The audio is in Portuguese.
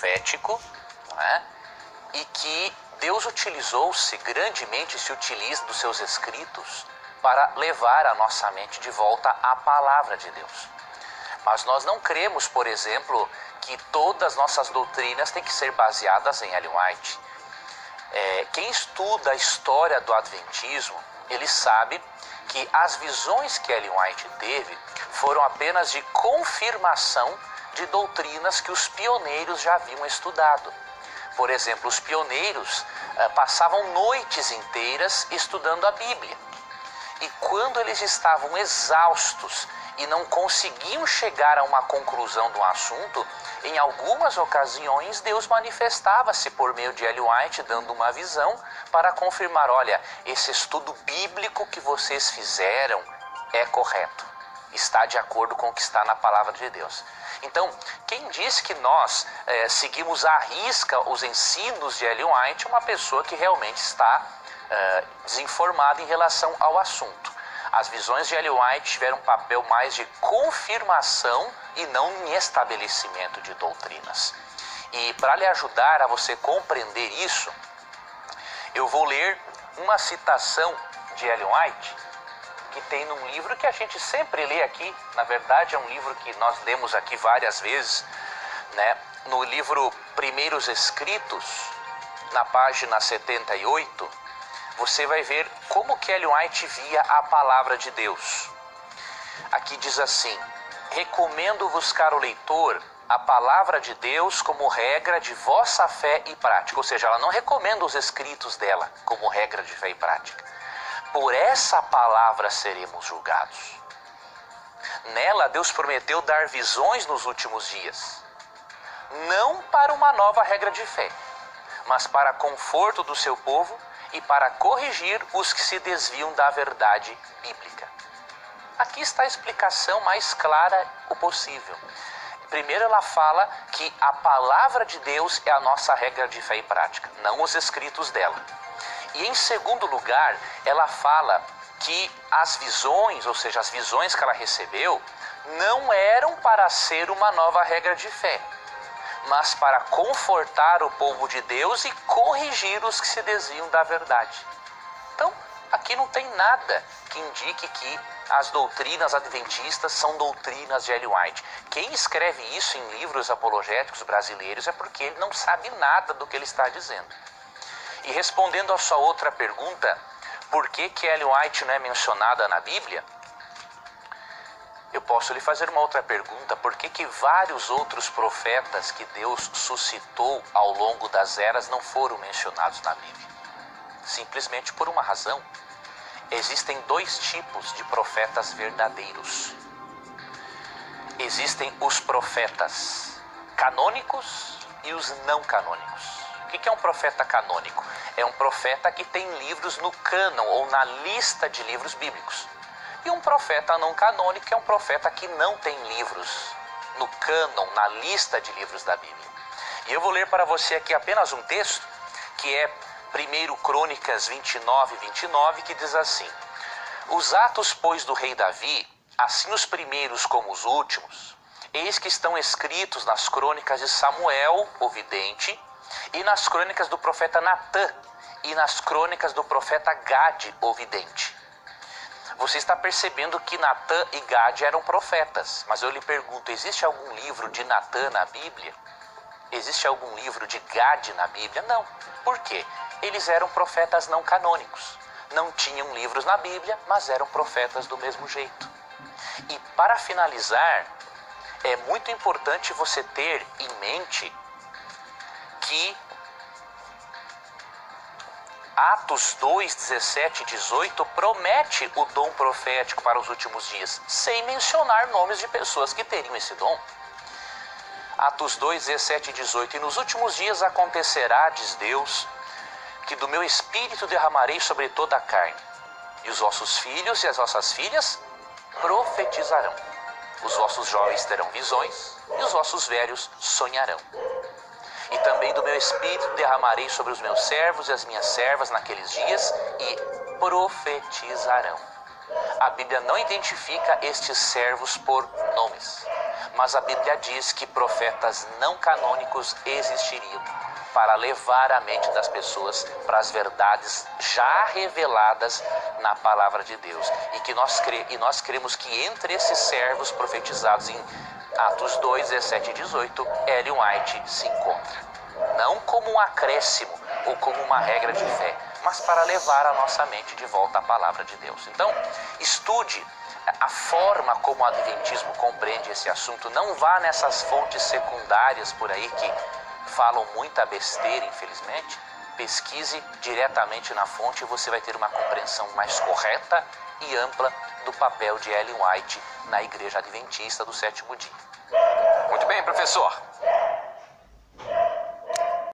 profético, não é? E que Deus utilizou-se grandemente, se utiliza dos seus escritos para levar a nossa mente de volta à palavra de Deus. Mas nós não cremos, por exemplo, que todas as nossas doutrinas têm que ser baseadas em Ellen White. Quem estuda a história do Adventismo, ele sabe que as visões que Ellen White teve foram apenas de confirmação de doutrinas que os pioneiros já haviam estudado. Por exemplo, os pioneiros passavam noites inteiras estudando a Bíblia. E quando eles estavam exaustos e não conseguiam chegar a uma conclusão do assunto, em algumas ocasiões Deus manifestava-se por meio de Ellen White, dando uma visão para confirmar: olha, esse estudo bíblico que vocês fizeram é correto, está de acordo com o que está na palavra de Deus. Então, quem diz que nós seguimos à risca os ensinos de Ellen White é uma pessoa que realmente está desinformada em relação ao assunto. As visões de Ellen White tiveram um papel mais de confirmação e não em estabelecimento de doutrinas. E para lhe ajudar a você compreender isso, eu vou ler uma citação de Ellen White que tem num livro que a gente sempre lê aqui. Na verdade, é um livro que nós lemos aqui várias vezes, né? No livro Primeiros Escritos, na página 78, você vai ver como que Ellen White via a palavra de Deus. Aqui diz assim: recomendo-vos, caro leitor, a palavra de Deus como regra de vossa fé e prática. Ou seja, ela não recomenda os escritos dela como regra de fé e prática. Por essa palavra seremos julgados. Nela, Deus prometeu dar visões nos últimos dias. Não para uma nova regra de fé, mas para conforto do seu povo e para corrigir os que se desviam da verdade bíblica. Aqui está a explicação mais clara o possível. Primeiro, ela fala que a palavra de Deus é a nossa regra de fé e prática, não os escritos dela. E em segundo lugar, ela fala que as visões, ou seja, as visões que ela recebeu, não eram para ser uma nova regra de fé, mas para confortar o povo de Deus e corrigir os que se desviam da verdade. Então, aqui não tem nada que indique que as doutrinas adventistas são doutrinas de Ellen White. Quem escreve isso em livros apologéticos brasileiros é porque ele não sabe nada do que ele está dizendo. E respondendo a sua outra pergunta, por que Ellen White não é mencionada na Bíblia? Eu posso lhe fazer uma outra pergunta: por que vários outros profetas que Deus suscitou ao longo das eras não foram mencionados na Bíblia? Simplesmente por uma razão. Existem dois tipos de profetas verdadeiros. Existem os profetas canônicos e os não canônicos. O que é um profeta canônico? É um profeta que tem livros no cânon ou na lista de livros bíblicos. E um profeta não canônico é um profeta que não tem livros no cânon, na lista de livros da Bíblia. E eu vou ler para você aqui apenas um texto, que é 1 Crônicas 29, 29, que diz assim: os atos, pois, do rei Davi, assim os primeiros como os últimos, eis que estão escritos nas crônicas de Samuel, o vidente, e nas crônicas do profeta Natã, e nas crônicas do profeta Gade, o vidente. Você está percebendo que Natã e Gade eram profetas, mas eu lhe pergunto, existe algum livro de Natã na Bíblia? Existe algum livro de Gade na Bíblia? Não. Por quê? Eles eram profetas não canônicos. Não tinham livros na Bíblia, mas eram profetas do mesmo jeito. E para finalizar, é muito importante você ter em mente que Atos 2, 17 e 18 promete o dom profético para os últimos dias, sem mencionar nomes de pessoas que teriam esse dom. Atos 2, 17 e 18: e nos últimos dias acontecerá, diz Deus, que do meu espírito derramarei sobre toda a carne, e os vossos filhos e as vossas filhas profetizarão. Os vossos jovens terão visões, e os vossos velhos sonharão. E também do meu espírito derramarei sobre os meus servos e as minhas servas naqueles dias, e profetizarão. A Bíblia não identifica estes servos por nomes, mas a Bíblia diz que profetas não canônicos existiriam para levar a mente das pessoas para as verdades já reveladas na palavra de Deus. E nós cremos que entre esses servos profetizados em Atos 2, 17 e 18, Ellen White se encontra. Não como um acréscimo ou como uma regra de fé, mas para levar a nossa mente de volta à palavra de Deus. Então, estude a forma como o Adventismo compreende esse assunto. Não vá nessas fontes secundárias por aí que falam muita besteira, infelizmente. Pesquise diretamente na fonte e você vai ter uma compreensão mais correta e ampla do papel de Ellen White na Igreja Adventista do Sétimo Dia. Muito bem, professor.